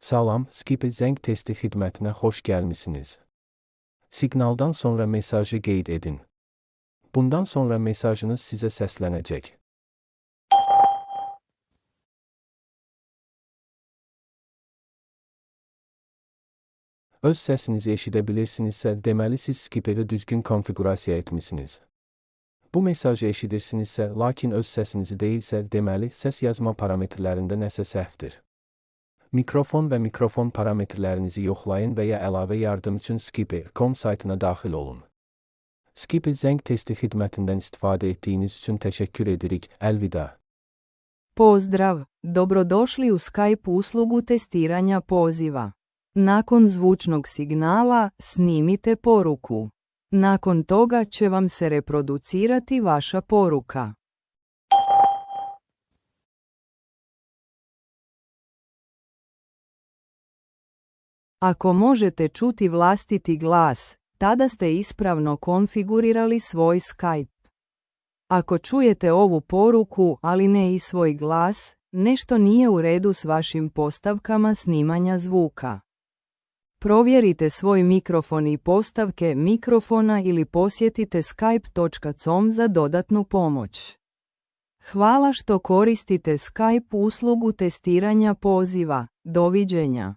Salam, Skype zəng testi xidmətinə xoş gəlmisiniz. Siqnaldan sonra mesajı qeyd edin. Bundan sonra mesajınız sizə səslənəcək. Öz səsinizi eşidə bilirsinizsə, deməli siz Skype-i düzgün konfigurasiya etmisiniz. Bu mesajı eşidirsinizsə, lakin öz səsinizi deyilsə, deməli səs yazma parametrlərində nəsə səhvdir. Mikrofon və mikrofon parametrlərinizi yoxlayın və ya əlavə yardım üçün Skype.com saytına daxil olun. Skype zəng testi xidmətindən istifadə etdiyiniz üçün təşəkkür edirik. Əlvida. Pozdrav, dobrodošli u Skype uslugu testiranja poziva. Nakon zvučnog signala snimite poruku. Nakon toga će vam se reproducirati vaša poruka. Ako možete čuti vlastiti glas, tada ste ispravno konfigurirali svoj Skype. Ako čujete ovu poruku, ali ne i svoj glas, nešto nije u redu s vašim postavkama snimanja zvuka. Provjerite svoj mikrofon i postavke mikrofona ili posjetite skype.com za dodatnu pomoć. Hvala što koristite Skype uslugu testiranja poziva. Doviđenja.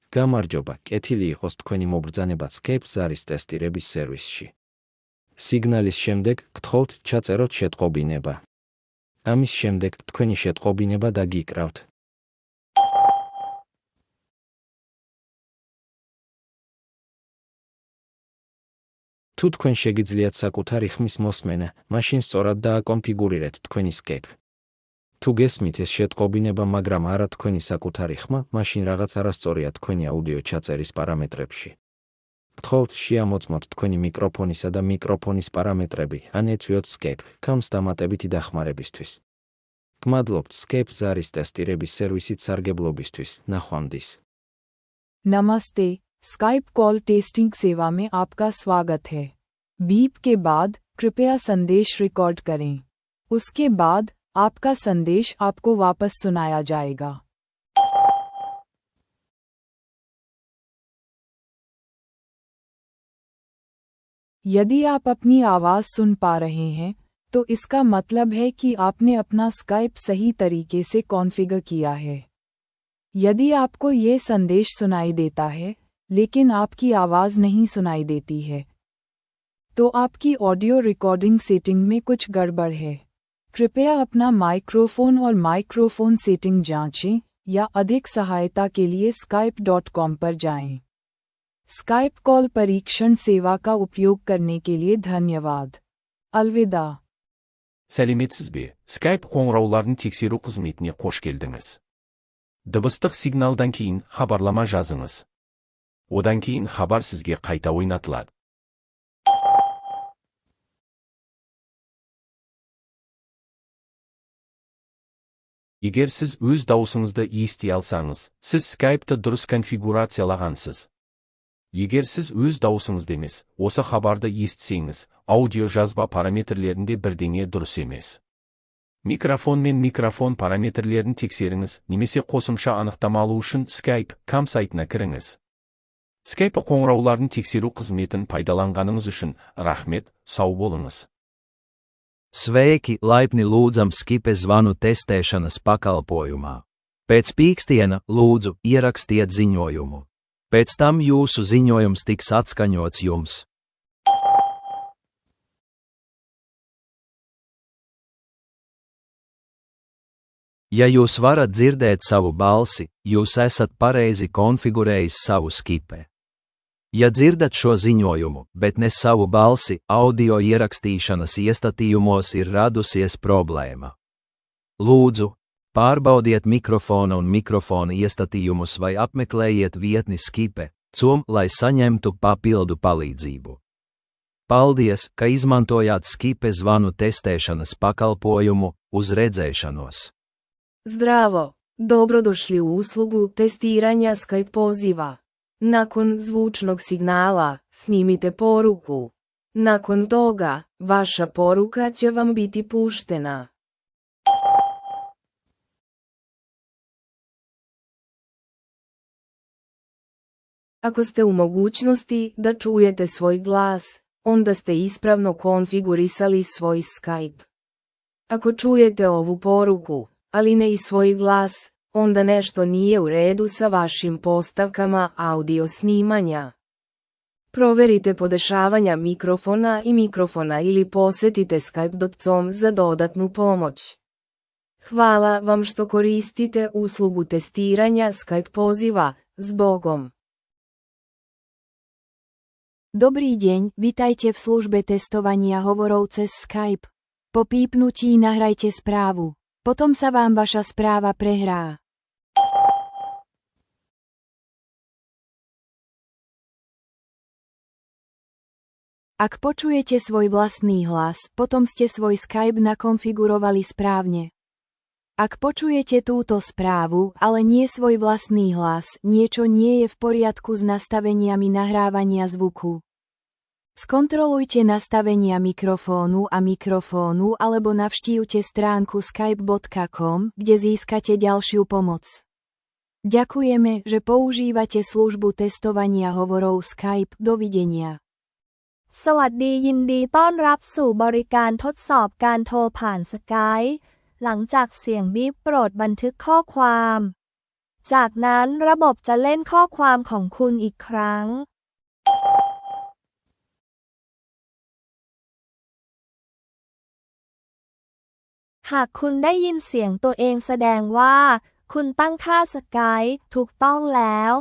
გამარჯობა, კეთილი იყოს თქვენი მობრძანება Skype ზარის ტესტირების სერვისში. სიგნალის შემდეგ გთხოვთ ჩაწეროთ შეტყობინება. ამის შემდეგ თქვენი შეტყობინება დაგიკრავთ. თუ თქვენ შეგიძლიათ საკუთარი ხმის მოსმენა, მაშინ სწორად დააკონფიგურირეთ თქვენი Skype. თუ გესმით ეს შეტყობინება, მაგრამ არა თქვენი საკუთარი ხმა, მაშინ რაღაც არასწორია თქვენი აუდიო ჩაწერის პარამეტრებში. გთხოვთ შეამოწმოთ თქვენი მიკროფონისა და მიკროფონის პარამეტრები, ან ეწვიოთ Skype.com-ს დამატებითი დახმარებისთვის. გმადლობთ Skype ზარის ტესტირების სერვისით სარგებლობისთვის. ნახვამდის. नमस्ते, Skype call testing सेवा में आपका स्वागत है। बीप के बाद कृपया संदेश रिकॉर्ड करें। उसके बाद आपका संदेश आपको वापस सुनाया जाएगा। यदि आप अपनी आवाज़ सुन पा रहे हैं, तो इसका मतलब है कि आपने अपना स्काइप सही तरीके से कॉन्फ़िगर किया है। यदि आपको ये संदेश सुनाई देता है, लेकिन आपकी आवाज़ नहीं सुनाई देती है, तो आपकी ऑडियो रिकॉर्डिंग सेटिंग में कुछ गड़बड़ है। कृपया अपना माइक्रोफोन और माइक्रोफोन सेटिंग जांचें या अधिक सहायता के लिए skype.com पर जाएं। स्काइप कॉल परीक्षण सेवा का उपयोग करने के लिए धन्यवाद। अलविदा। Сәлеметсіз бе? Skype қоңырауларын тексеру қызметіне қош келдіңіз. Дыбыстық сигналдан кейін хабарлама жазыңыз. Одан кейін хабар сізге қайта ойнатылады. Егер сіз өз дауысыңызды ести алсаңыз, сіз Skype-ты дұрыс конфигурациялағансыз. Егер сіз өз дауысыңызды емес, осы хабарды естісеңіз, аудио жазба параметрлерінде бірдеңе дұрыс емес. Микрофон мен микрофон параметрлерін тексеріңіз, немесе қосымша анықтама алу үшін Skype.com сайтына кіріңіз. Skype қоңырауларын тексеру қызметін пайдаланғаныңыз үшін рахмет, сау болыңыз. Sveiki, laipni lūdzam Skype zvanu testēšanas pakalpojumā. Pēc pīkstiena, lūdzu, ierakstiet ziņojumu. Pēc tam jūsu ziņojums tiks atskaņots jums. Ja jūs varat dzirdēt savu balsi, jūs esat pareizi konfigurējis savu Skype. Ja dzirdat šo ziņojumu, bet ne savu balsi, audio ierakstīšanas iestatījumos ir radusies problēma. Lūdzu, pārbaudiet mikrofona un mikrofona iestatījumus vai apmeklējiet vietni Skype.com, lai saņemtu papildu palīdzību. Paldies, ka izmantojāt Skype zvanu testēšanas pakalpojumu. Uz redzēšanos. Zdravo, dobrodošli u uslugu testiranja Skype poziva. Nakon zvučnog signala, snimite poruku. Nakon toga, vaša poruka će vam biti puštena. Ako ste u mogućnosti da čujete svoj glas, onda ste ispravno konfigurisali svoj Skype. Ako čujete ovu poruku, ali ne i svoj glas, onda nešto nije u redu sa vašim postavkama audio snimanja. Proverite podešavanja mikrofona ili posetite skype.com za dodatnu pomoć. Hvala vam što koristite uslugu testiranja Skype poziva. S Bogom. Dobrý deň, vitajte v službe testovania hovorov cez Skype. Po pípnutí nahrajte správu. Potom sa vám vaša správa prehrá. Ak počujete svoj vlastný hlas, potom ste svoj Skype nakonfigurovali správne. Ak počujete túto správu, ale nie svoj vlastný hlas, niečo nie je v poriadku s nastaveniami nahrávania zvuku. Skontrolujte nastavenia mikrofónu alebo navštívte stránku skype.com, kde získate ďalšiu pomoc. Ďakujeme, že používate službu testovania hovorov Skype. Dovidenia. สวัสดียินดีต้อนรับสู่บริการทดสอบการโทรผ่านสกายป์หลังจากเสียงบีปโปรดบันทึกข้อความจากนั้นระบบจะเล่นข้อความของคุณอีกครั้งหากคุณได้ยินเสียงตัวเองแสดงว่าคุณตั้งค่าสกายป์ถูกต้องแล้ว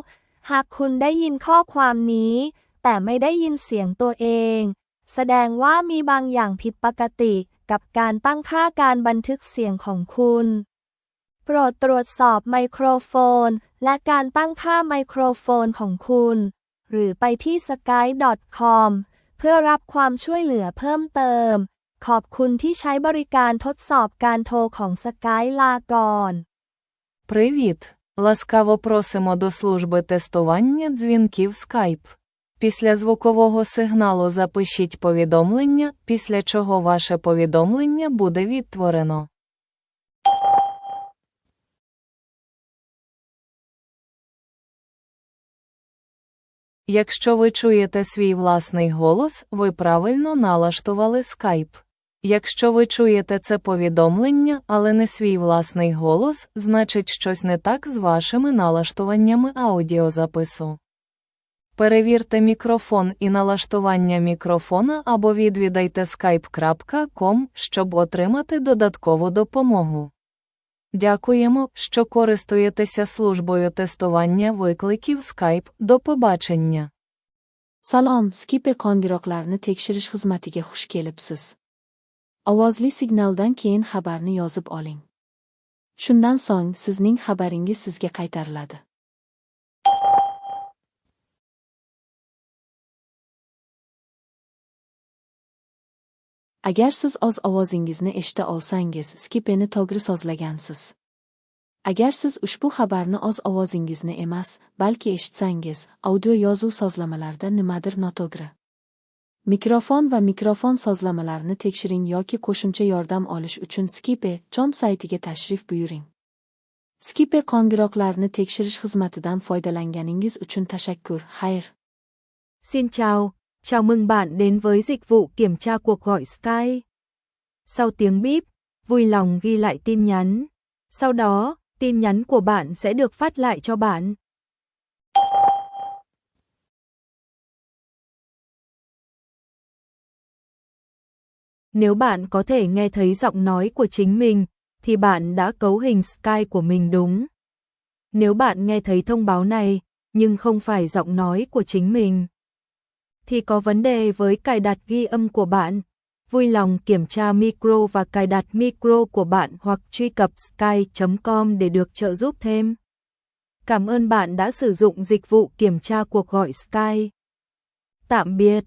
หากคุณได้ยินข้อความนี้แต่ไม่ได้ยินเสียงตัวเองแสดงว่ามีบางอย่างผิดปกติกับการตั้งค่าการบันทึกเสียงของคุณโปรดตรวจสอบไมโครโฟนและการตั้งค่าไมโครโฟนของคุณหรือไปที่ skype.com เพื่อรับความช่วยเหลือเพิ่มเติมขอบคุณที่ใช้บริการทดสอบการโทรของ Skype ลาก่อน Привіт! Ласкаво просимо до служби тестування дзвінків Skype. Після звукового сигналу запишіть повідомлення, після чого ваше повідомлення буде відтворено. Якщо ви чуєте свій власний голос, ви правильно налаштували Skype. Якщо ви чуєте це повідомлення, але не свій власний голос, значить щось не так з вашими налаштуваннями аудіозапису. Перевірте мікрофон і налаштування мікрофона або відвідайте skype.com, щоб отримати додаткову допомогу. Дякуємо, що користуєтеся службою тестування викликів Skype. До побачення. Salom, Skype qo'ng'iroqlarni tekshirish xizmatiga xush kelibsiz. Ovozli signaldan keyin xabarni yozib oling. Shundan so'ng sizning xabaringiz sizga qaytariladi. Agar siz o'z ovozingizni eshita olsangiz, Skype'ni to'g'ri sozlagansiz. Agar siz ushbu xabarni o'z ovozingizni emas, balki eshitsangiz, audio yozuv sozlamalarida nimadir noto'g'ri. Mikrofon va mikrofon sozlamalarini tekshiring yoki qo'shimcha yordam olish uchun Skype.com saytiga tashrif buyuring. Skype qo'ng'iroqlarni tekshirish xizmatidan foydalanganingiz uchun tashakkur. Xayr. Xin chào, chào mừng bạn đến với dịch vụ kiểm tra cuộc gọi Skype. Sau tiếng bíp, vui lòng ghi lại tin nhắn. Sau đó, tin nhắn của bạn sẽ được phát lại cho bạn. Nếu bạn có thể nghe thấy giọng nói của chính mình, thì bạn đã cấu hình Skype của mình đúng. Nếu bạn nghe thấy thông báo này, nhưng không phải giọng nói của chính mình, thì có vấn đề với cài đặt ghi âm của bạn. Vui lòng kiểm tra micro và cài đặt micro của bạn hoặc truy cập skype.com để được trợ giúp thêm. Cảm ơn bạn đã sử dụng dịch vụ kiểm tra cuộc gọi Skype. Tạm biệt.